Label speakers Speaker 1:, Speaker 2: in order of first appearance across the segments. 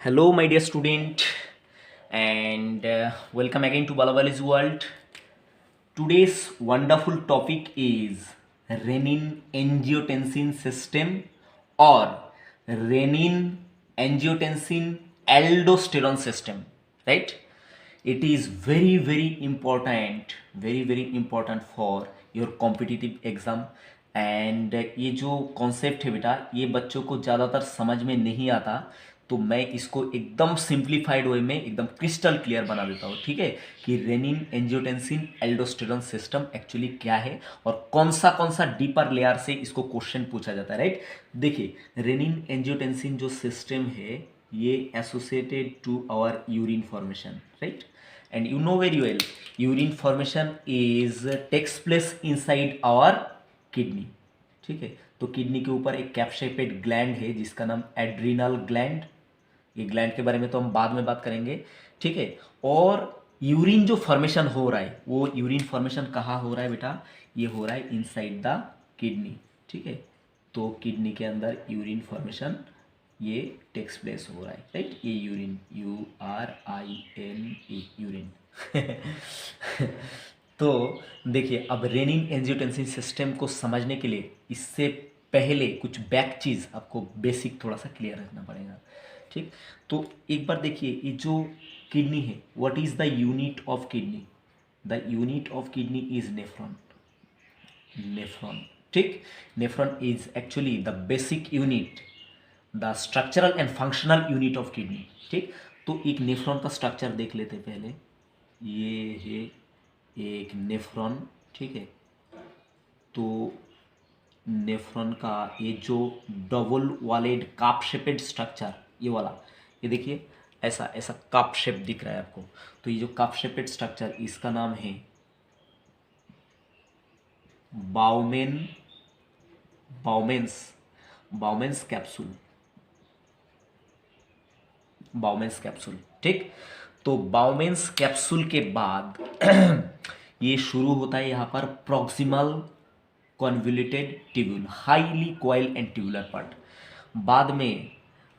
Speaker 1: Hello, my dear student, and welcome again to Balabali's World. Today's wonderful topic is renin-angiotensin system or renin-angiotensin-aldosterone system, right? It is very important for your competitive exam. And ये जो concept है बेटा, ये बच्चों को ज़्यादातर समझ में नहीं आता, तो मैं इसको एकदम सिंप्लीफाइड वे में एकदम क्रिस्टल क्लियर बना देता हूँ, ठीक है, कि renin angiotensin aldosterone system actually क्या है और कौन सा डीपर लेयर से इसको क्वेश्चन पूछा जाता है, राइट। देखिए, रेनिन एंजियोटेंसिन जो सिस्टम है ये associated to our urine formation, right, and you know very well urine formation is takes place inside our kidney, ठीक है। तो किडनी के ऊपर एक कैप शेपेड ग्लैंड है जिसका नाम एड्रिनल ग्लैंड, ये ग्लैंड के बारे में तो हम बाद में बात करेंगे, ठीक है। और यूरिन जो फॉर्मेशन हो रहा है वो यूरिन फॉर्मेशन कहाँ हो रहा है बेटा, ये हो रहा है इनसाइड द किडनी, ठीक है। तो किडनी के अंदर यूरिन फॉर्मेशन ये टेक्स प्लेस हो रहा है, राइट। ये यूरिन URIN यूरिन तो देखिए, अब रेनिन एंजियोटेंसिन सिस्टम को समझने के लिए इससे पहले कुछ बैक चीज़ आपको बेसिक थोड़ा सा क्लियर रखना पड़ेगा, ठीक। तो एक बार देखिए, ये जो किडनी है, what is the unit of kidney, the unit of kidney is nephron, nephron, ठीक। Nephron is actually the basic unit, the structural and functional unit of kidney, ठीक। तो एक नेफ्रॉन का स्ट्रक्चर देख लेते हैं पहले। ये है एक नेफ्रॉन, ठीक है। तो नेफ्रॉन का ये जो डबल वालेड काप शेपेड स्ट्रक्चर, ये वाला, ये देखिए ऐसा ऐसा काप शेप दिख रहा है आपको। तो ये जो काप शेपेड स्ट्रक्चर, इसका नाम है बाउमेन बाउमेन्स बाउमेन्स कैप्सूल, बाउमेन्स कैप्सूल, ठीक। तो बाउमेन्स कैप्सूल के बाद ये शुरू होता है यहाँ पर proximal convoluted tubule, highly coil and tubular part. बाद में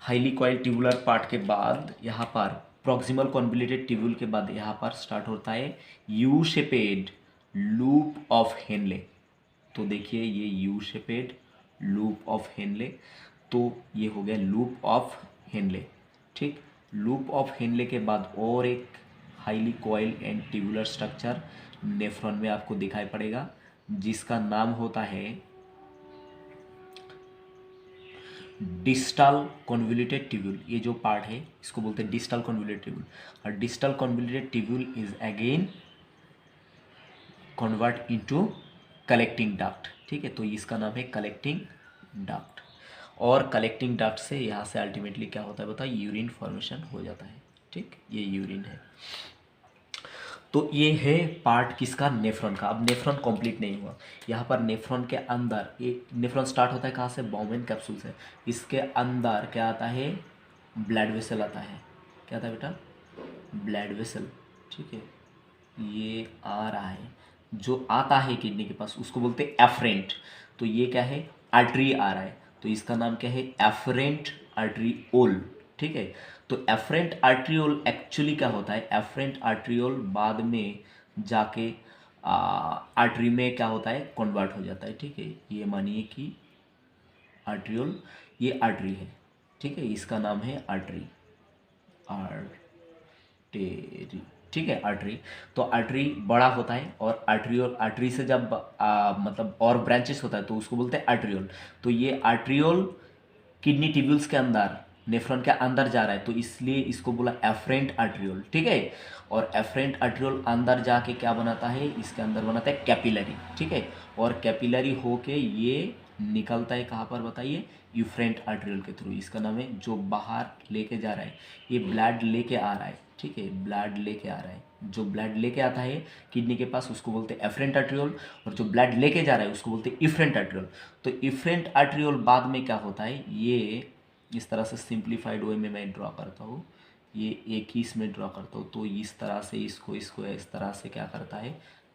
Speaker 1: हाईली कॉइल ट्यूबुलर पार्ट के बाद यहाँ पर प्रॉक्सिमल कॉन्वोल्यूटेड ट्यूब्यूल के बाद यहाँ पर स्टार्ट होता है you shaped loop of Henle. तो देखिए, ये you shaped loop of Henle, तो ये हो गया लूप ऑफ हेनले, ठीक। लूप ऑफ हेनले के बाद और एक highly coil and tubular structure nephron में आपको दिखाई पड़ेगा, जिसका नाम होता है डिस्टल कॉन्वोल्यूटेड ट्यूब्यूल। ये जो पार्ट है इसको बोलते हैं डिस्टल कॉन्वोल्यूटेड ट्यूब्यूल, और distal convoluted tubule is again convert into collecting duct, ठीक है। तो इसका नाम है कलेक्टिंग डक्ट, और कलेक्टिंग डक्ट से यहाँ से अल्टीमेटली क्या होता है बताइए, यूरिन फॉर्मेशन हो जाता है, ठीक। ये यूरिन है। तो ये है पार्ट किसका, नेफ्रॉन का। अब नेफ्रॉन कंप्लीट नहीं हुआ, यहाँ पर नेफ्रॉन के अंदर एक नेफ्रॉन स्टार्ट होता है कहाँ से, बाउमेन कैप्सूल से। इसके अंदर क्या आता है, ब्लड वेसल आता है। क्या आता है बेटा, ब्लड वेसल, ठीक है। ये आ रहा है, जो आता है किडनी के पास उसको बोलते हैं एफरेंट। तो ये क्या है, आर्टरी आ रहा है, तो इसका नाम क्या है, एफरेंट आर्टरियोल, ठीक है। तो एफरेंट आर्टरियोल एक्चुअली क्या होता है, एफरेंट आर्टरियोल बाद में जाके आर्टरी में क्या होता है, कन्वर्ट हो जाता है, ठीक है। ये मानिए कि आर्टरियोल, ये आर्टरी है, ठीक है, इसका नाम है आर्टरी, आर्टरी, ठीक है, आर्टरी। तो आर्टरी बड़ा होता है, और आर्टरियोल, आर्टरी से जब मतलब और ब्रांचेस होता है तो उसको बोलते हैं आर्टरियोल। तो ये आर्टरियोल किडनी ट्यूब्यूल्स के अंदर, नेफ्रॉन के अंदर जा रहा है, तो इसलिए इसको बोला एफरेंट आर्टरियोल, ठीक है। और एफरेंट आर्टरियोल अंदर जाके क्या बनाता है, इसके अंदर बनाता है कैपिलरी, ठीक है। और कैपिलरी होके ये निकलता है कहाँ पर बताइए, यूफ्रेंट आर्टरियोल के थ्रू, इसका नाम है, जो बाहर लेके जा रहा है, ये ब्लड लेके आ रहा है, ठीक है, ब्लड लेके आ रहा है। जो ब्लड लेके आता है किडनी के पास उसको बोलते हैं एफरेंट आर्टरियोल, और जो ब्लड लेके जा रहा है उसको बोलते हैं इफरेंट आर्टरियोल। तो इफरेंट आर्टरियोल बाद में क्या होता है, ये इस तरह से सिंप्लीफाइड वे में मैं ड्रॉ करता हूँ, ये एक ही इसमें ड्रॉ करता हूँ। तो इस तरह से इसको इसको इस तरह से क्या करता है,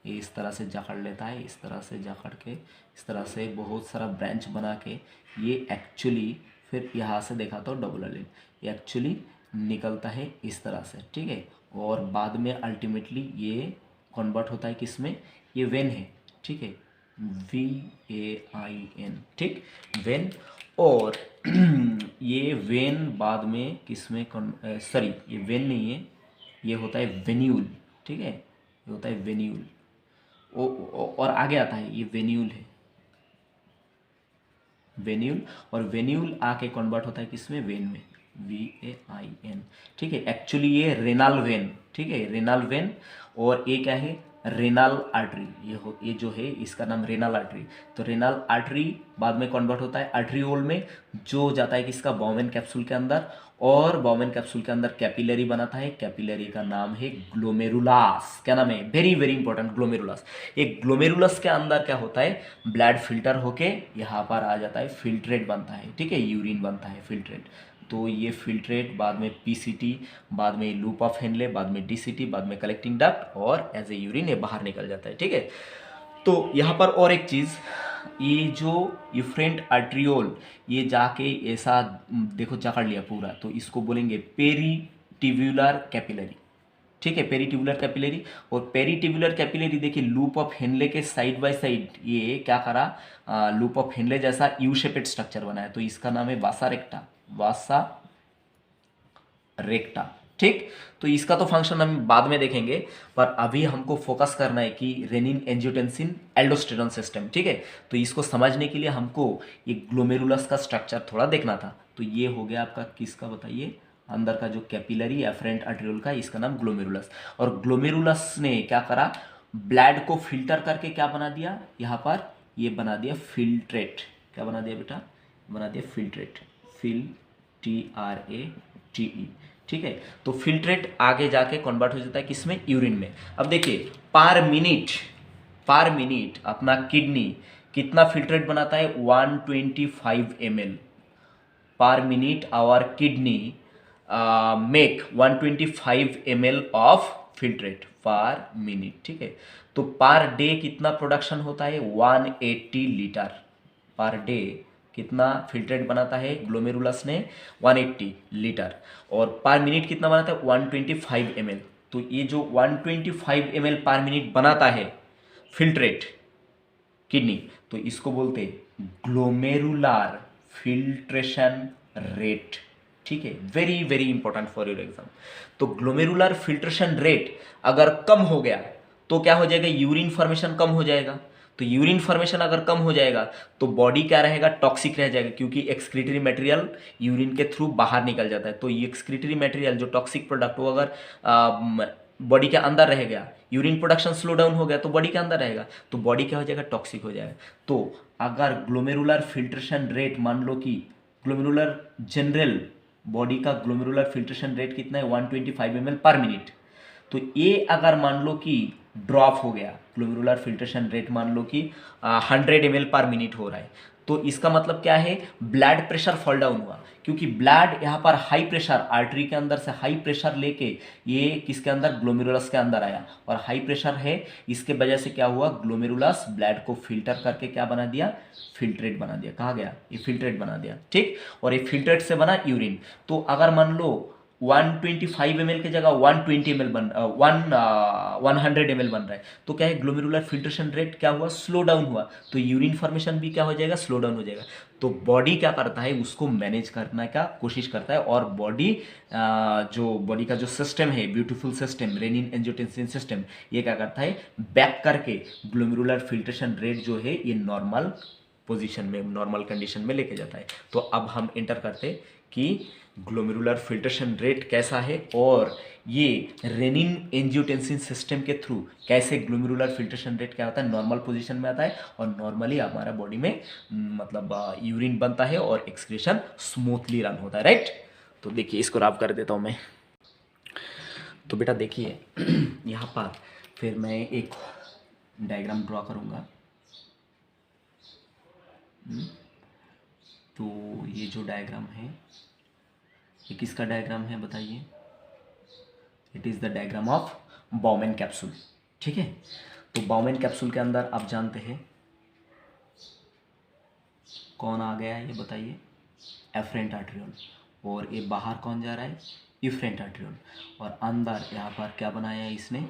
Speaker 1: ये इस तरह से जकड़ लेता है, इस तरह से जकड़ के इस तरह से बहुत सारा ब्रांच बना के, ये एक्चुअली फिर यहाँ से देखा तो डबल एलिन, ये एक्चुअली निकलता है इस तरह से, ठीक है। और बाद में अल्टीमेटली ये कन्वर्ट होता है किसमें, ये वेन है, ठीक है, VAIN, ठीक, वेन। और ये वेन बाद में किसमें सॉरी, ये वेन नहीं है, ये होता है वेन्यूल, ठीक है, ये होता है वेन्यूल। और आगे आता है, ये वेन्यूल है, वेन्यूल। और वेन्यूल आके कन्वर्ट होता है किसमें, वेन में, VAIN, ठीक है। एक्चुअली ये रेनाल वेन, ठीक है, रेनाल वेन। और ये क्या है, रेनाल आर्टरी, ये जो है इसका नाम रेनाल आर्टरी। तो रेनाल आर्टरी बाद में कन्वर्ट होता है आर्टरीओल में, जो जाता है किसका, बाउमेन कैप्सूल के अंदर। और बाउमेन कैप्सूल के अंदर कैपिलरी बनाता है, कैपिलरी का नाम है ग्लोमेरुलास। क्या नाम है, वेरी वेरी इंपॉर्टेंट, ग्लोमेरुलास। एक ग्लोमेरुलस के अंदर क्या होता है, ब्लड फिल्टर होके यहाँ पर आ जाता है, फिल्ट्रेट बनता है, ठीक है, यूरिन बनता है, फिल्ट्रेट। तो ये फिल्ट्रेट बाद में PCT, बाद में लूप ऑफ हेनले, बाद में DCT, बाद में कलेक्टिंग डक्ट, और एज ए यूरिन ये बाहर निकल जाता है, ठीक है। तो यहाँ पर और एक चीज़, ये जो इफ्रेंट आर्ट्रियोल, ये जाके ऐसा देखो जकड़ लिया पूरा, तो इसको बोलेंगे पेरीटिब्यूलर कैपिलरी, ठीक है, पेरीटिब्यूलर कैपिलरी। और पेरीटिब्यूलर कैपिलरी देखिए लूप ऑफ हेनले के साइड बाय साइड ये क्या करा, लूप ऑफ हेनले जैसा यू शेपेड स्ट्रक्चर बनाया, तो इसका नाम है वासा रेक्टा, वासा रेक्टा, ठीक। तो इसका तो फंक्शन हम बाद में देखेंगे, पर अभी हमको फोकस करना है कि रेनिन एंजियोटेंसिन एल्डोस्टेरोन सिस्टम, ठीक है। तो इसको समझने के लिए हमको ये ग्लोमेरुलस का स्ट्रक्चर थोड़ा देखना था। तो ये हो गया आपका किसका, बताइए, अंदर का जो कैपिलरी एफरेंट आर्टेरियोल का, इसका नाम ग्लोमेरुलस। और ग्लोमेरुलस ने क्या करा, ब्लड को फिल्टर करके क्या बना दिया, यहाँ पर ये बना दिया फिल्ट्रेट। क्या बना दिया बेटा, बना दिया फिल्ट्रेट, TRATE, ठीक है। तो फिल्ट्रेट आगे जाके कन्वर्ट हो जाता है किसमें, यूरिन में। अब देखिए पर मिनट अपना किडनी कितना फिल्ट्रेट बनाता है, 125 ml per minute. Our kidney make 125 ml of filtrate per minute, ठीक है। तो पर डे कितना प्रोडक्शन होता है, 180 लीटर पर डे कितना फिल्ट्रेट बनाता है ग्लोमेरुलस ने, 180 लीटर। और पर मिनट कितना बनाता है, 125 ml। तो ये जो 125 ml पर मिनट बनाता है फिल्ट्रेट किडनी, तो इसको बोलते हैं ग्लोमेरुलर फिल्ट्रेशन रेट, ठीक है, very very important for your exam. तो ग्लोमेरुलर फिल्ट्रेशन रेट अगर कम हो गया तो क्या हो जाएगा, यूरिन फॉर्मेशन कम हो जाएगा। तो यूरिन फॉर्मेशन अगर कम हो जाएगा तो बॉडी क्या रहेगा, टॉक्सिक रह जाएगा, क्योंकि एक्सक्रीटरी मटेरियल यूरिन के थ्रू बाहर निकल जाता है। तो ये एक्सक्रीटरी मटेरियल जो टॉक्सिक प्रोडक्ट वो अगर बॉडी के अंदर रह गया, यूरिन प्रोडक्शन स्लो डाउन हो गया तो बॉडी के अंदर रहेगा, तो बॉडी क्या हो जाएगा, टॉक्सिक हो जाएगा। तो अगर ग्लोमेरुलर फिल्ट्रेशन रेट मान लो कि ग्लोमेरुलर जनरल बॉडी का ग्लोमेरुलर फिल्ट्रेशन रेट कितना है, 125 ml पर मिनट। तो ये अगर मान लो कि ड्रॉप हो गया, ग्लोमेरुलर फिल्ट्रेशन रेट मान लो कि 100 ml पर मिनट हो रहा है, तो इसका मतलब क्या है, ब्लड प्रेशर फॉल डाउन हुआ। क्योंकि ब्लड यहाँ पर हाई प्रेशर, आर्टरी के अंदर से हाई प्रेशर लेके ये किसके अंदर, ग्लोमेरुलस के अंदर आया, और हाई प्रेशर है, इसके वजह से क्या हुआ, ग्लोमेरुलस ब्लड को फिल्टर करके क्या बना दिया, फिल्ट्रेट बना दिया। कहा गया, ये फिल्ट्रेट बना दिया, ठीक। और ये फिल्ट्रेट से बना यूरिन। तो अगर मान लो 125 ml की जगह 120 ml 100 ml बन रहा है, तो क्या है, ग्लोमेरुलर फिल्ट्रेशन रेट क्या हुआ, स्लो डाउन हुआ। तो यूरिन फॉर्मेशन भी क्या हो जाएगा, स्लो डाउन हो जाएगा। तो बॉडी क्या करता है, उसको मैनेज करने का कोशिश करता है। और बॉडी जो बॉडी का जो सिस्टम है, beautiful system, rennin angiotensin system, ये क्या करता है, बैक करके ग्लोमेरुलर फिल्ट्रेशन रेट जो है ये नॉर्मल पोजीशन में, नॉर्मल कंडीशन में लेके जाता है। तो अब हम इंटर करते कि ग्लोमेरुलर फिल्ट्रेशन रेट कैसा है, और ये रेनिन एंजियोटेंसिन सिस्टम के थ्रू कैसे ग्लोमेरुलर फिल्ट्रेशन रेट क्या होता है, नॉर्मल पोजीशन में आता है, और नॉर्मली हमारा बॉडी में मतलब यूरिन बनता है और एक्सक्रीशन स्मूथली रन होता है, राइट। तो देखिए इसको रब कर देता हूँ मैं। तो बेटा देखिए यहाँ पर फिर मैं एक डायग्राम ड्रॉ करूँगा। तो ये जो डायग्राम है ये किसका डायग्राम है बताइए, it is the diagram of bowmen capsule, ठीक है। तो बाउमेन कैप्सूल के अंदर आप जानते हैं कौन आ गया है, ये बताइए, एफरेंट आर्टरियोल। और ये बाहर कौन जा रहा है, इफरेंट आर्ट्रियोल, और अंदर यहाँ पर क्या बनाया है इसने,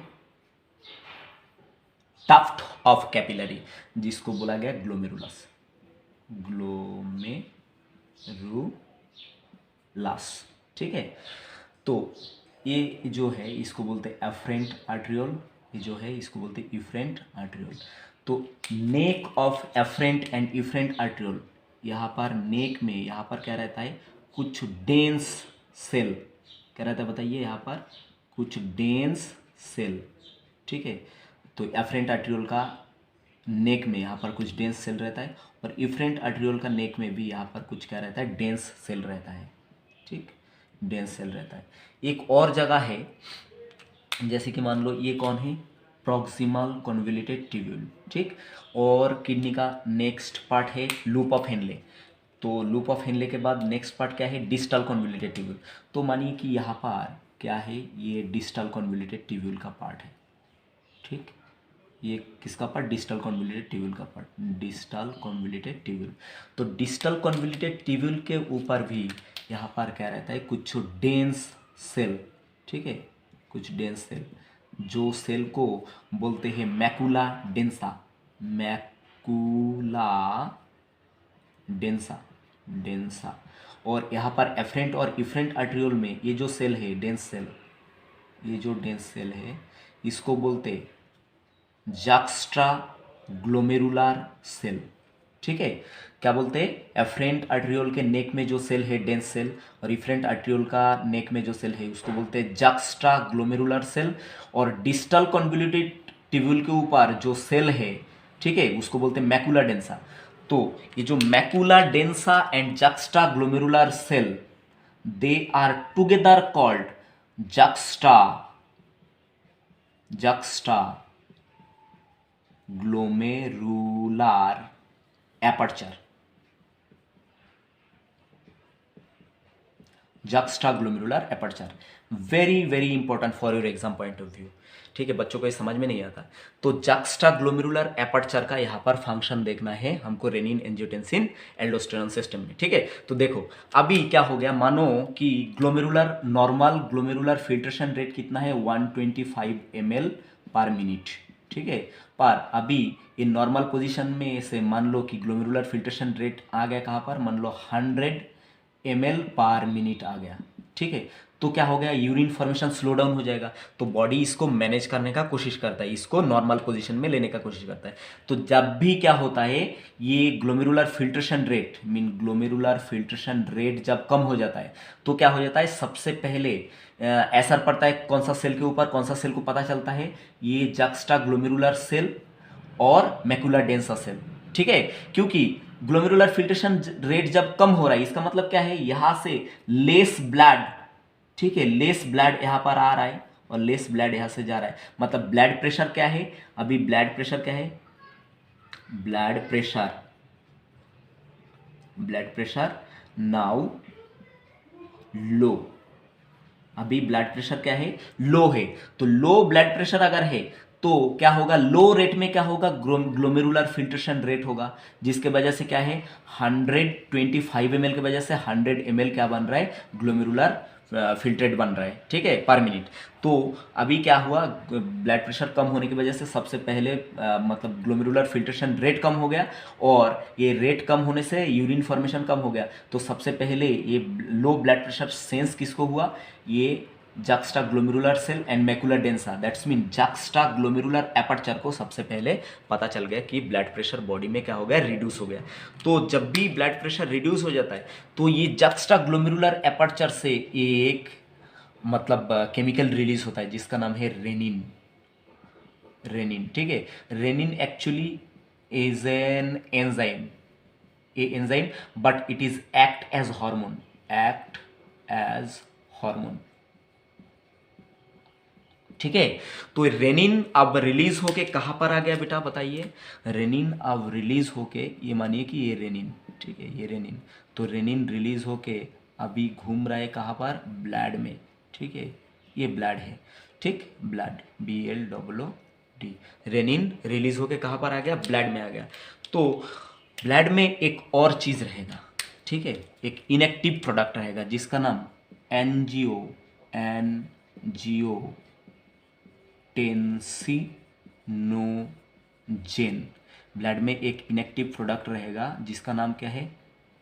Speaker 1: टफ्ट ऑफ कैपिलरी, जिसको बोला गया ग्लोमेरुलस, ग्लोमेरुलस। ठीक है, तो ये जो है इसको बोलते हैं एफरेंट आर्ट्रियोल, ये जो है इसको बोलते हैं इफरेंट आर्ट्रियोल। तो neck of afferent and efferent arteriole, यहाँ पर नेक में यहाँ पर क्या रहता है, कुछ डेंस सेल, क्या रहता है बताइए, यहाँ पर कुछ डेंस सेल। ठीक है, तो एफरेंट आर्ट्रियोल का नेक में यहाँ पर कुछ डेंस सेल रहता है, और इफरेंट आर्ट्रियोल का नेक में भी यहाँ पर कुछ क्या रहता है, डेंस सेल रहता है। ठीक, डेंस सेल रहता है। एक और जगह है, जैसे कि मान लो ये कौन है, प्रॉक्सिमल कॉन्वोल्यूटेड ट्यूब्यूल। ठीक, और किडनी का नेक्स्ट पार्ट है लूप ऑफ हेनले। तो लूप ऑफ हेनले के बाद नेक्स्ट पार्ट क्या है, डिस्टल कॉन्वोल्यूटेड ट्यूब्यूल। तो मानिए कि यहाँ पर क्या है, ये डिस्टल कॉन्वोल्यूटेड ट्यूब्यूल का पार्ट है। ठीक, ये किसका पार्ट, डिस्टल कॉन्वोल्यूटेड ट्यूब्यूल का पार्ट, डिस्टल कॉन्वोल्यूटेड ट्यूब्यूल। तो डिस्टल कॉन्वोल्यूटेड ट्यूब्यूल के ऊपर भी यहाँ पर क्या रहता है, कुछ डेंस सेल। ठीक है, कुछ डेंस सेल, जो सेल को बोलते हैं macula densa, macula densa, densa. और यहाँ पर एफरेंट और इफरेंट आर्ट्रियोल में ये जो सेल है डेंस सेल, ये जो डेंस सेल है इसको बोलते जक्स्ट्रा ग्लोमेरुलर सेल। ठीक है, क्या बोलते हैं, एफरेंट आर्ट्रियोल के नेक में जो सेल है डेंस सेल, और इफरेंट आर्ट्रियोल का नेक में जो सेल है उसको बोलते हैं जक्स्ट्रा ग्लोमेरुलर सेल। और डिस्टल कॉन्वोल्यूटेड ट्यूब्यूल के ऊपर जो सेल है, ठीक है, उसको बोलते हैं मैकुला डेंसा। तो ये जो macula densa and juxta glomerular cell, they are together called juxta glomerular aperture, juxta glomerular aperture. Very very important for your exam point of view. ठीक है, बच्चों को ये समझ में नहीं आता, तो जक्स्ट्रा ग्लोमेरुलर एपर्चर का यहाँ पर फंक्शन देखना है हमको रेनिन एंजियोटेंसिन एल्डोस्टेरोन सिस्टम में। ठीक है, तो देखो अभी क्या हो गया, मानो कि glomerular normal glomerular filtration rate कितना है, 125 ml पर मिनट। ठीक है, पर अभी इन नॉर्मल पोजीशन में से मान लो कि ग्लोमेरुलर फिल्ट्रेशन रेट आ गया कहाँ पर, मान लो 100 ml पर मिनट आ गया। ठीक है, तो क्या हो गया, यूरिन फॉर्मेशन स्लो डाउन हो जाएगा, तो बॉडी इसको मैनेज करने का कोशिश करता है, इसको नॉर्मल पोजीशन में लेने का कोशिश करता है। तो जब भी क्या होता है, ये glomerular filtration rate glomerular filtration rate जब कम हो जाता है, तो क्या हो जाता है, सबसे पहले असर पड़ता है कौन सा सेल के ऊपर, कौन सा सेल को पता चलता है, ये जक्स्ट्रा ग्लोमेरुलर सेल और मैकुला डेंसा सेल। ठीक है, क्योंकि ग्लोमेरुलर फिल्ट्रेशन रेट जब कम हो रहा है, इसका मतलब क्या है, यहां से लेस ब्लड, ठीक है, लेस ब्लड यहां पर आ रहा है और लेस ब्लड यहां से जा रहा है, मतलब ब्लड प्रेशर क्या है, अभी ब्लड प्रेशर क्या है, ब्लड प्रेशर नाउ लो, अभी ब्लड प्रेशर क्या है, लो है। तो लो ब्लड प्रेशर अगर है तो क्या होगा, लो रेट में क्या होगा, ग्लोमेरुलर फिल्ट्रेशन रेट होगा, जिसके वजह से क्या है, 125 ml के वजह से 100 ml क्या बन रहा है, ग्लोमेरुलर फिल्ट्रेट बन रहा है। ठीक है, पर मिनट। तो अभी क्या हुआ, ब्लड प्रेशर कम होने की वजह से सबसे पहले मतलब ग्लोमेरुलर फिल्ट्रेशन रेट कम हो गया, और ये रेट कम होने से यूरिन फॉर्मेशन कम हो गया। तो सबसे पहले ये लो ब्लड प्रेशर सेंस किसको हुआ, ये juxta glomerular cell and macula densa, that's mean juxta glomerular aperture को सबसे पहले पता चल गया कि ब्लड प्रेशर बॉडी में क्या हो गया, रिड्यूस हो गया। तो जब भी ब्लड प्रेशर रिड्यूस हो जाता है, तो ये जक्स्ट्रा ग्लोमेरुलर एपर्चर से एक मतलब केमिकल रिलीज होता है जिसका नाम है रेनिन। रेनिन, ठीक है, renin actually is an enzyme, a enzyme, but it is act as hormone, ठीक है। तो रेनिन अब रिलीज होके कहां पर आ गया बेटा बताइए, रेनिन अब रिलीज होके, ये मानिए कि ये रेनिन, ठीक है, ये रेनिन, तो रेनिन रिलीज होके अभी घूम रहा है कहां पर, ब्लड में। ठीक है, ये ब्लड है, ठीक, ब्लड, BLOOD, रेनिन रिलीज होके कहां पर आ गया, ब्लड में आ गया। तो ब्लड में एक और चीज रहेगा, ठीक है, एक इनएक्टिव प्रोडक्ट रहेगा जिसका नाम एनजीओ टेंसिनोजेन। ब्लड में एक इनएक्टिव प्रोडक्ट रहेगा जिसका नाम क्या है,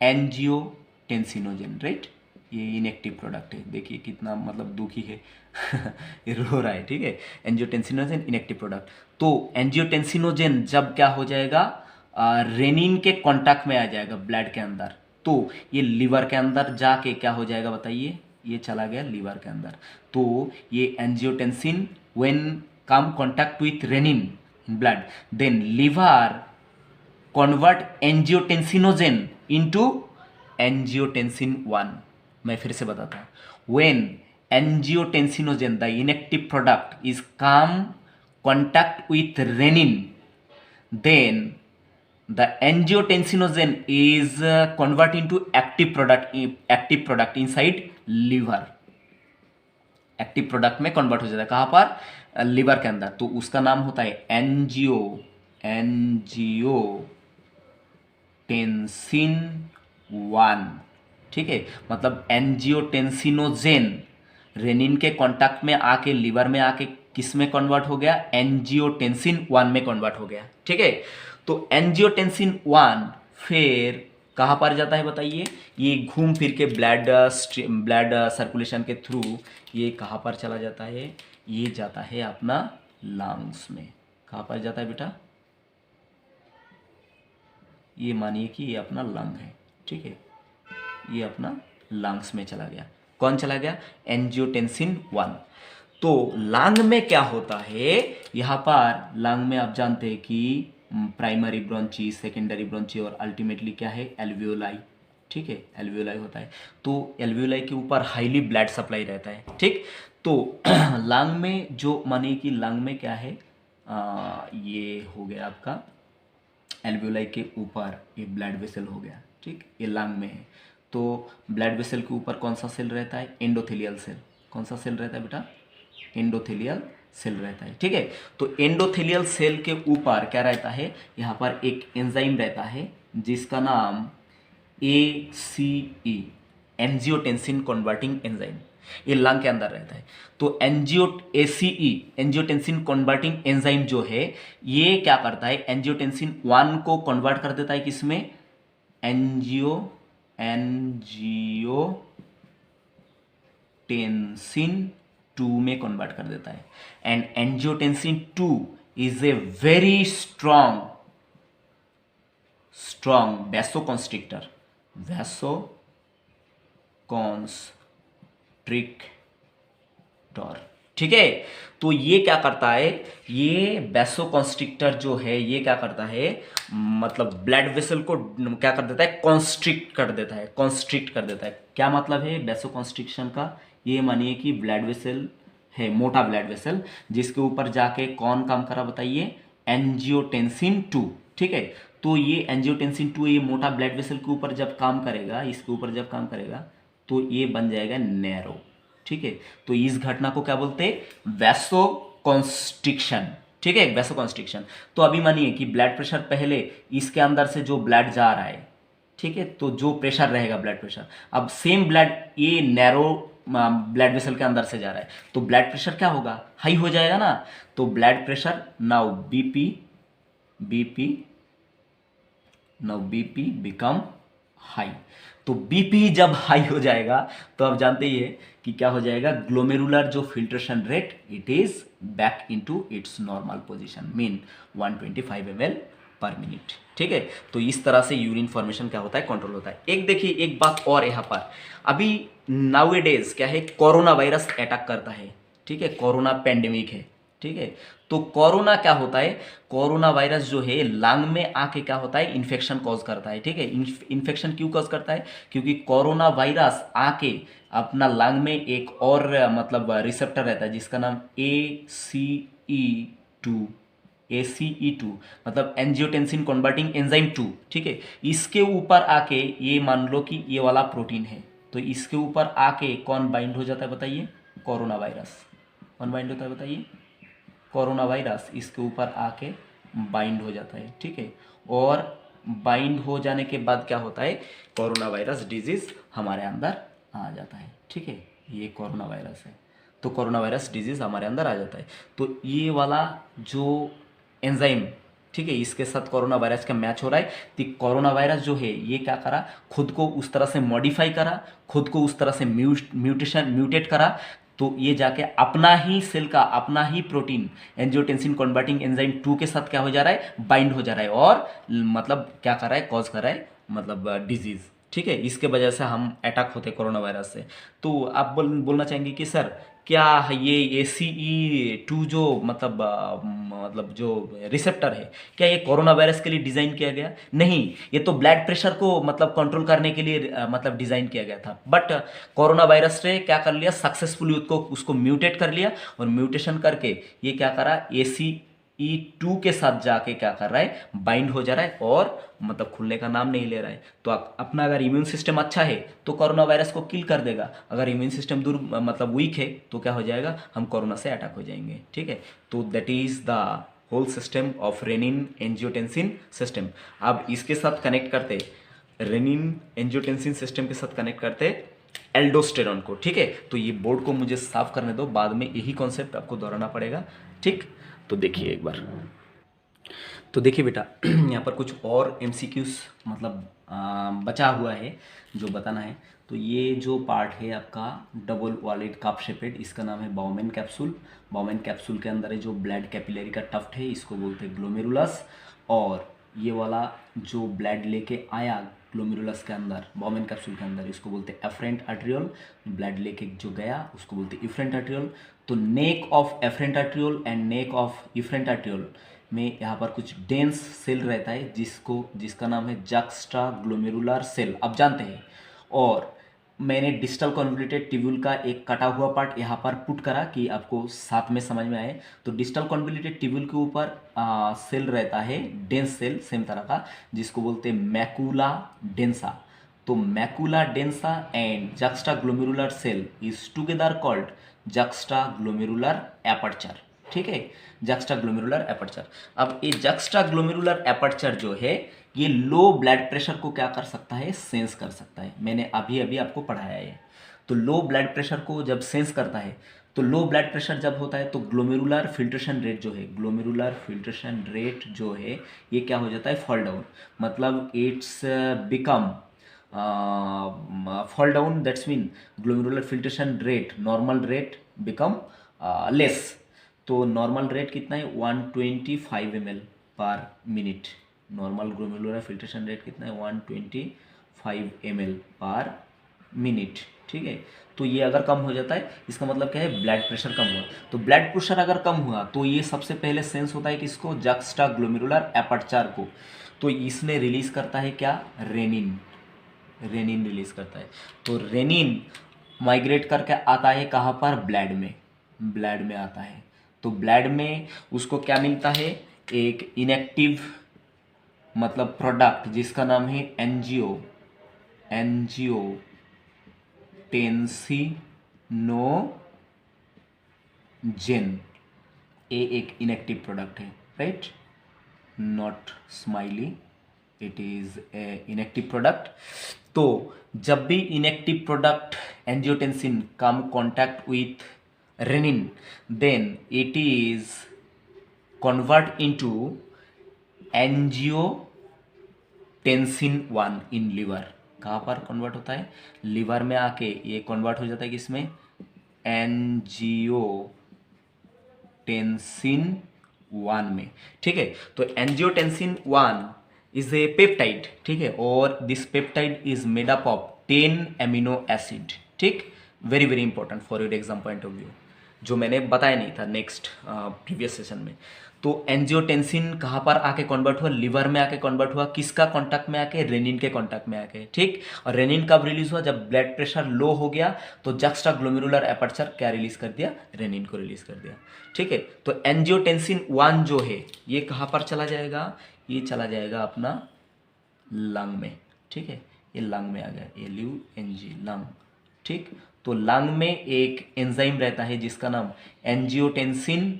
Speaker 1: एनजीओ टेंसिनोजेन, राइट। ये इनएक्टिव प्रोडक्ट है, देखिए कितना मतलब दुखी है ये रो रहा है, ठीक है। Angiotensinogen inactive product. तो एंजियोटेंसिनोजेन जब क्या हो जाएगा, रेनिन के कांटेक्ट में आ जाएगा ब्लड के अंदर, तो ये लीवर के अंदर जाके क्या हो जाएगा बताइए, ये चला गया लीवर के अंदर। तो ये angiotensin when come contact with renin in blood, then liver convert angiotensinogen into angiotensin 1। मैं फिर से बताता हूँ, when angiotensinogen the inactive product is come contact with renin, then the angiotensinogen is convert into active product inside liver। Active product में convert हो जाता है, कहाँ पर, लिवर के अंदर। तो उसका नाम होता है एंजियो टेंसिन 1, ठीक है। मतलब एंजियोटेंसिनोजेन रेनिन के कांटेक्ट में आके लीवर में आके किस में कन्वर्ट हो गया, एंजियोटेंसिन 1 में कन्वर्ट हो गया, ठीक है। तो एंजियोटेंसिन 1 फिर कहाँ पर जाता है बताइए, ये घूम फिर के ब्लड सर्कुलेशन के थ्रू ये कहाँ पर चला जाता है, ये जाता है अपना लंग्स में। कहाँ पर जाता है बेटा, ये मानिए कि ये अपना लंग है, ठीक है, ये अपना लंग्स में चला गया। कौन चला गया, एंजियोटेंसिन 1। तो लंग में क्या होता है, यहाँ पर लंग में आप जानते हैं कि प्राइमरी ब्रोंची, सेकेंडरी ब्रोंची और अल्टीमेटली क्या है, एल्वियोलाई, ठीक है, एल्वियोलाई होता है। तो एल्वियोलाई के ऊपर हाईली ब्लड सप्लाई रहता है, ठीक। तो लंग में जो मानिए कि लंग में क्या है, ये हो गया आपका एल्वियोलाई के ऊपर ये ब्लड वेसल हो गया, ठीक, ये लंग में है। तो ब्लड वेसल के ऊपर कौन सा सेल रहता है, एंडोथेलियल सेल। कौन सा सेल रहता है बेटा, एंडोथेलियल सेल रहता है, ठीक है। तो एंडोथेलियल सेल के ऊपर क्या रहता है, यहाँ पर एक एंजाइम रहता है जिसका नाम ACE, एंजियोटेंसिन कन्वर्टिंग एंजाइम, ये लंग के अंदर रहता है। तो ACE, एंजियोटेंसिन कन्वर्टिंग एंजाइम जो है, ये क्या करता है, एंजियोटेंसिन 1 को कन्वर्ट कर देता है किसमें, एंजियोटेंसिन 2 में कन्वर्ट कर देता है। And angiotensin 2 is a very strong vasoconstrictor, ठीक है। तो ये क्या करता है, ये वैसोकॉन्स्ट्रिक्टर जो है ये क्या करता है, मतलब ब्लड वेसल को क्या कर देता है, कॉन्स्ट्रिक्ट कर देता है। क्या मतलब है वैसोकॉन्स्ट्रिक्शन का, ये मानिए कि ब्लड वेसल है, मोटा ब्लड वेसल, जिसके ऊपर जाके कौन काम करा बताइए, एंजियोटेंसिन 2, ठीक है। तो ये एंजियोटेंसिन 2 ये मोटा ब्लड वेसल के ऊपर जब काम करेगा, इसके ऊपर जब काम करेगा तो ये बन जाएगा नैरो, ठीक है। तो इस घटना को क्या बोलते हैं, वैसोकॉन्स्ट्रिक्शन, ठीक है, वैसोकॉन्स्ट्रिक्शन। तो अभी मानिए कि ब्लड प्रेशर पहले इसके अंदर से जो ब्लड जा रहा है, ठीक है, तो जो प्रेशर रहेगा ब्लड प्रेशर, अब सेम ब्लड ये नैरो ब्लड वेसल के अंदर से जा रहा है, तो ब्लड प्रेशर क्या होगा, हाई हो जाएगा ना। तो blood pressure now BP become high. तो बीपी जब हाई हो जाएगा तो आप जानते ही है कि क्या हो जाएगा, ग्लोमेरुलर जो filtration rate it is back into its normal position, mean 125 ml per minute, ठीक है। तो इस तरह से यूरिन फॉर्मेशन क्या होता है, कंट्रोल होता है। एक देखिए एक बात और यहाँ पर, अभी नाउएडेज क्या है, कोरोना वायरस अटैक करता है, ठीक है, कोरोना पेंडेमिक है, ठीक है। तो कोरोना क्या होता है, कोरोना वायरस जो है लंग में आके क्या होता है, इन्फेक्शन कॉज करता है, ठीक है। इन्फेक्शन क्यों कॉज करता है, क्योंकि कोरोना वायरस आके अपना लंग में एक और मतलब रिसेप्टर रहता है जिसका नाम ACE2 मतलब एंजियोटेंसिन कन्वर्टिंग एंजाइम 2, ठीक है। इसके ऊपर आके ये मान लो कि ये वाला प्रोटीन है, तो इसके ऊपर आके कौन बाइंड हो जाता है बताइए, कोरोना वायरस। कौन बाइंड होता है बताइए, कोरोना वायरस इसके ऊपर आके बाइंड हो जाता है, ठीक है। और बाइंड हो जाने के बाद क्या होता है, कोरोना वायरस डिजीज हमारे अंदर आ जाता है। ठीक है, ये कोरोना वायरस है, तो कोरोना वायरस डिजीज हमारे अंदर आ जाता है। तो ये वाला जो एंजाइम, ठीक है, इसके साथ कोरोना वायरस का मैच हो रहा है। तो कोरोना वायरस जो है ये क्या करा, खुद को उस तरह से मॉडिफाई करा, खुद को उस तरह से म्यूटेट करा, तो ये जाके अपना ही सेल का अपना ही प्रोटीन एंजियोटेंसिन कन्वर्टिंग एंजाइम 2 के साथ क्या हो जा रहा है, बाइंड हो जा रहा है, और मतलब क्या कर रहा है, कॉज कर रहा है, मतलब डिजीज। ठीक है, इसके वजह से हम अटैक होते हैं कोरोना वायरस से। तो आप बोलना चाहेंगे कि सर क्या ये ACE2 जो मतलब जो रिसेप्टर है, क्या ये कोरोना वायरस के लिए डिज़ाइन किया गया? नहीं, ये तो ब्लड प्रेशर को मतलब कंट्रोल करने के लिए मतलब डिज़ाइन किया गया था। बट कोरोना वायरस ने क्या कर लिया, सक्सेसफुली उसको म्यूटेट कर लिया, और म्यूटेशन करके ये क्या करा, ACE2 के साथ जाके क्या कर रहा है, बाइंड हो जा रहा है, और मतलब खुलने का नाम नहीं ले रहा है। तो अपना अगर इम्यून सिस्टम अच्छा है तो कोरोना वायरस को किल कर देगा, अगर इम्यून सिस्टम दूर मतलब वीक है तो क्या हो जाएगा, हम कोरोना से अटैक हो जाएंगे। ठीक है, तो that is the whole system of renin angiotensin system. अब इसके साथ कनेक्ट करते, रेनिन एंजियोटेंसिन सिस्टम के साथ कनेक्ट करते एल्डोस्टेरॉन को। ठीक है, तो ये बोर्ड को मुझे साफ करने दो, बाद में यही कॉन्सेप्ट आपको दोहराना पड़ेगा। ठीक, तो देखिए एक बार, तो देखिए बेटा यहाँ पर कुछ और MCQs मतलब बचा हुआ है जो बताना है। तो ये जो पार्ट है आपका डबल वॉलेट कप शेपेड, इसका नाम है बाउमेन कैप्सूल। बाउमेन कैप्सूल के अंदर है जो ब्लड कैपिलरी का टफ्ट है, इसको बोलते हैं ग्लोमेरुलस। और ये वाला जो ब्लड लेके आया ग्लोमेरुलस के अंदर, बाउमेन कैप्सूल के अंदर, इसको बोलते हैं एफरेंट आर्ट्रियोल। ब्लड लेके जो गया उसको बोलते हैं इफरेंट आर्ट्रियोल। तो neck of afferent arteriole and neck of efferent arteriole में यहाँ पर कुछ डेंस सेल रहता है जिसका नाम है जक्स्ट्रा ग्लोमेरुलर सेल, आप जानते हैं। और मैंने डिस्टल कॉन्वोल्यूटेड ट्यूब्यूल का एक कटा हुआ पार्ट यहाँ पर पुट करा कि आपको साथ में समझ में आए। तो डिस्टल कॉन्वोल्यूटेड ट्यूब्यूल के ऊपर सेल रहता है, डेंस सेल सेम तरह का, जिसको बोलते हैं मैकुला डेंसा। तो macula densa and juxta glomerular cell is together called juxta glomerular aperture. ठीक है, जक्स्ट्रा ग्लोमेरुलर एपर्चर। अब ये जक्स्ट्रा ग्लोमेरुलर एपर्चर जो है ये लो ब्लड प्रेशर को क्या कर सकता है, सेंस कर सकता है। मैंने अभी अभी आपको पढ़ाया है। तो लो ब्लड प्रेशर को जब सेंस करता है, तो लो ब्लड प्रेशर जब होता है तो ग्लोमेरुलर फिल्ट्रेशन रेट जो है, ग्लोमेरुलर फिल्ट्रेशन रेट जो है ये क्या हो जाता है, फॉल डाउन। मतलब it's become fall down, that's mean glomerular filtration rate, normal rate become less। तो नॉर्मल रेट कितना है, 125 ml per minute. Normal glomerular filtration rate कितना है, 125 ml पर मिनट। ठीक है, तो ये अगर कम हो जाता है इसका मतलब क्या है, ब्लड प्रेशर कम हुआ। तो ब्लड प्रेशर अगर कम हुआ तो ये सबसे पहले सेंस होता है किसको, जक्स्ट्रा ग्लोमेरुलर एपर्चर को। तो इसने रिलीज करता है क्या, रेनिन। रेनिन रिलीज करता है। तो रेनिन माइग्रेट करके आता है कहाँ पर, ब्लड में, ब्लड में आता है। तो ब्लड में उसको क्या मिलता है, एक इनएक्टिव मतलब प्रोडक्ट जिसका नाम है एंजियोटेंसिनोजेन। ये एक इनएक्टिव प्रोडक्ट है, right, not smiley, it is a inactive product. तो जब भी inactive product angiotensin come contact with renin, then it is convert into angiotensin 1 in liver। कहाँ पर कन्वर्ट होता है, लिवर में आके ये कन्वर्ट हो जाता है किसमें, एंजियोटेंसिन 1 में। ठीक है, तो एंजियोटेंसिन 1 इज ए पेप्टाइड। ठीक है, और this peptide is made up of 10 amino acid. ठीक, very very important for your exam point of view, जो मैंने बताया नहीं था नेक्स्ट प्रीवियस सेशन में। तो एंजियोटेंसिन कहाँ पर आके कन्वर्ट हुआ, लिवर में आके कन्वर्ट हुआ, किसका कॉन्टैक्ट में आके, रेनिन के कॉन्टैक्ट में आके। ठीक, और रेनिन कब रिलीज हुआ, जब ब्लड प्रेशर लो हो गया तो जक्स्ट्रा ग्लोमेरुलर एपर्चर क्या रिलीज कर दिया, रेनिन को रिलीज कर दिया। ठीक है, तो एंजियोटेंसिन 1 जो है ये कहाँ पर चला जाएगा, ये चला जाएगा अपना लंग में। ठीक है, ये लंग में आ गया, LUNG लंग। ठीक, तो लंग में एक एंजाइम रहता है जिसका नाम एंजियोटेंसिन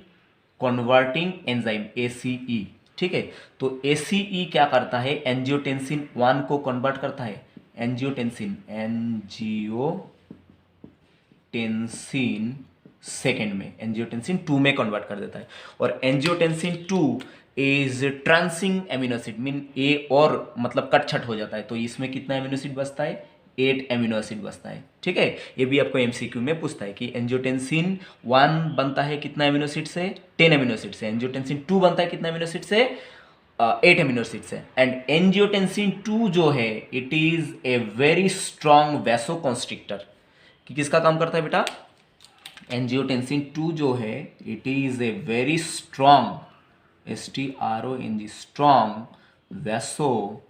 Speaker 1: कन्वर्टिंग एंजाइम, ACE। ठीक है। तो ACE क्या करता है, एंजियोटेंसिन 1 को कन्वर्ट करता है एंजियोटेंसिन सेकेंड में एंजियोटेंसिन 2 में कन्वर्ट कर देता है। और एंजियोटेंसिन 2 इज ट्रांसिंग एमिनो एसिड, मीन ए और मतलब कटछट हो जाता है। तो इसमें कितना एमिनो एसिड बचता है, 8 एमिनो एसिड बचता है। ठीक है, ये भी आपको एमसीक्यू में पूछता है कि एंजियोटेंसिन 1 बनता है कितना एमिनो एसिड से, 10 एमिनो एसिड से। एंजियोटेंसिन 2 बनता है कितना एमिनो एसिड से, 8 एमिनो एसिड से। एंड एंजियोटेंसिन 2 जो है it is a very strong vasoconstrictor. कि किसका काम करता है बेटा, एंजियोटेंसिन 2 जो है it is a very strong, STRONG, strong vasoconstrictor.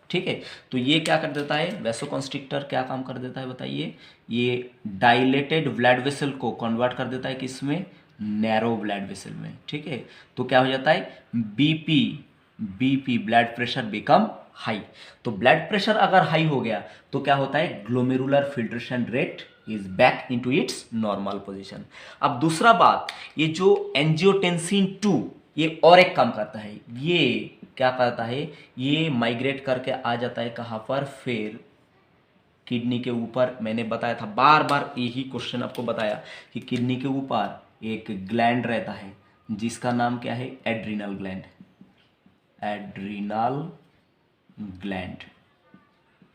Speaker 1: ठीक है, तो ये क्या कर देता है, वैसोकॉन्स्ट्रिक्टर क्या काम कर देता है बताइए, ये डायलेटेड ब्लड वेसल को कन्वर्ट कर देता है किसमें, नैरो ब्लड वेसल में। ठीक है, तो क्या हो जाता है, BP blood pressure become high. तो ब्लड प्रेशर अगर हाई हो गया तो क्या होता है, glomerular filtration rate is back into its normal position. अब दूसरा बात, ये जो एंजियोटेंसिन 2 ये और एक काम करता है, ये क्या करता है, ये माइग्रेट करके आ जाता है कहाँ पर, फिर किडनी के ऊपर। मैंने बताया था, बार बार यही क्वेश्चन आपको बताया कि किडनी के ऊपर एक ग्लैंड रहता है जिसका नाम क्या है, एड्रिनल ग्लैंड।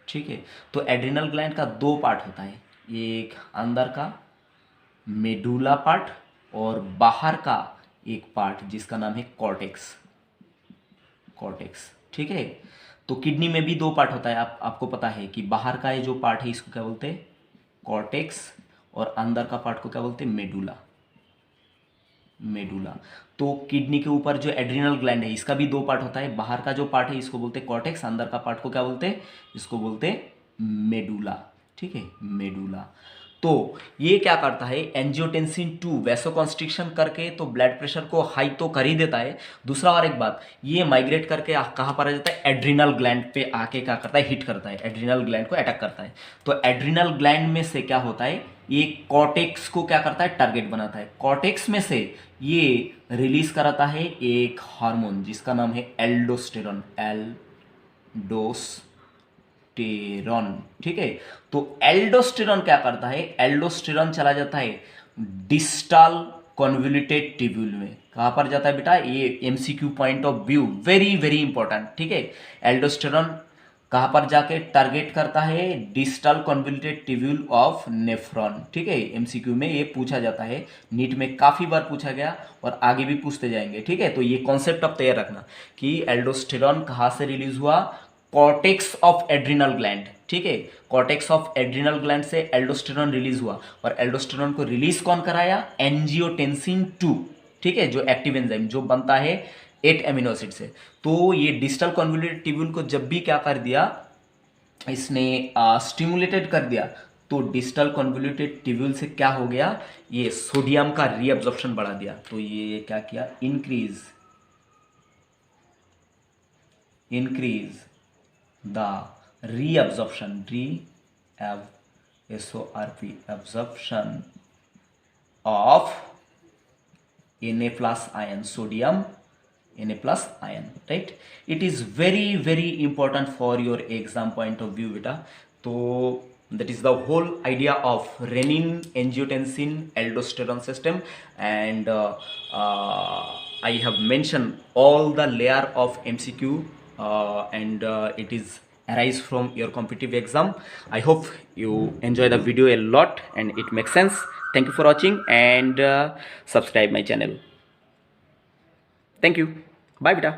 Speaker 1: ठीक है, तो एड्रिनल ग्लैंड का 2 पार्ट होता है, एक अंदर का मेडुला पार्ट और बाहर का एक पार्ट जिसका नाम है कॉर्टेक्स। ठीक है, तो किडनी में भी 2 पार्ट होता है, आपको पता है कि बाहर का ये जो पार्ट है इसको क्या बोलते हैं, कॉर्टेक्स, और अंदर का पार्ट को क्या बोलते हैं, मेडुला। तो किडनी के ऊपर जो एड्रिनल ग्लैंड है इसका भी 2 पार्ट होता है, बाहर का जो पार्ट है इसको बोलते हैं कॉर्टेक्स, अंदर का पार्ट को क्या बोलते हैं, इसको बोलते हैं मेडुला। ठीक है, मेडुला। तो ये क्या करता है, एंजियोटेंसिन 2 वैसोकॉन्स्ट्रिक्शन करके तो ब्लड प्रेशर को हाई तो कर ही देता है। दूसरा और एक बात, ये माइग्रेट करके कहाँ पर आ जाता है, एड्रिनल ग्लैंड पे आके क्या करता है, हिट करता है, एड्रिनल ग्लैंड को अटैक करता है। तो एड्रिनल ग्लैंड में से क्या होता है, ये कॉर्टेक्स को क्या करता है, टारगेट बनाता है। कॉर्टेक्स में से ये रिलीज कराता है एक हार्मोन जिसका नाम है एल्डोस्टेरॉन। ठीक है, तो एल्डोस्टेरॉन क्या करता है, एल्डोस्टेरॉन चला जाता है डिस्टल कॉन्वोल्यूटेड ट्यूब्यूल में। कहां पर जाता है बेटा, ये MCQ point of view, very very important. ठीक है, एल्डोस्टेरॉन कहां पर जाके टारगेट करता है, distal convoluted tubule of nephron. ठीक है, एमसीक्यू में ये पूछा जाता है, नीट में काफी बार पूछा गया और आगे भी पूछते जाएंगे। ठीक है, तो ये कॉन्सेप्ट आप तैयार रखना कि एल्डोस्टेरॉन कहां से रिलीज हुआ, कॉर्टेक्स ऑफ एड्रिनल ग्लैंड। ठीक है, कॉर्टेक्स ऑफ एड्रिनल ग्लैंड से एल्डोस्टेरॉन रिलीज हुआ, और एल्डोस्टेरॉन को रिलीज कौन कराया, एंजियोटेंसिन 2। ठीक है, जो एक्टिव एंजाइम जो बनता है 8 एमिनो एसिड से। तो ये डिस्टल कॉन्वोल्यूटेड ट्यूब्यूल को जब भी क्या कर दिया, इसने स्टिमुलेटेड कर दिया, तो डिस्टल कॉन्वोल्यूटेड ट्यूब्यूल से क्या हो गया, ये सोडियम का रीअब्जॉर्प्शन बढ़ा दिया। तो ये क्या किया, increase the reabsorption absorption of Na plus ion, sodium Na plus ion, right? It is very very important for your exam point of view beta. So that is the whole idea of renin angiotensin aldosterone system, and I have mentioned all the layer of MCQ, and it is arise from your competitive exam. I hope you enjoy the video a lot and it makes sense. Thank you for watching, and subscribe my channel. Thank you. Bye beta.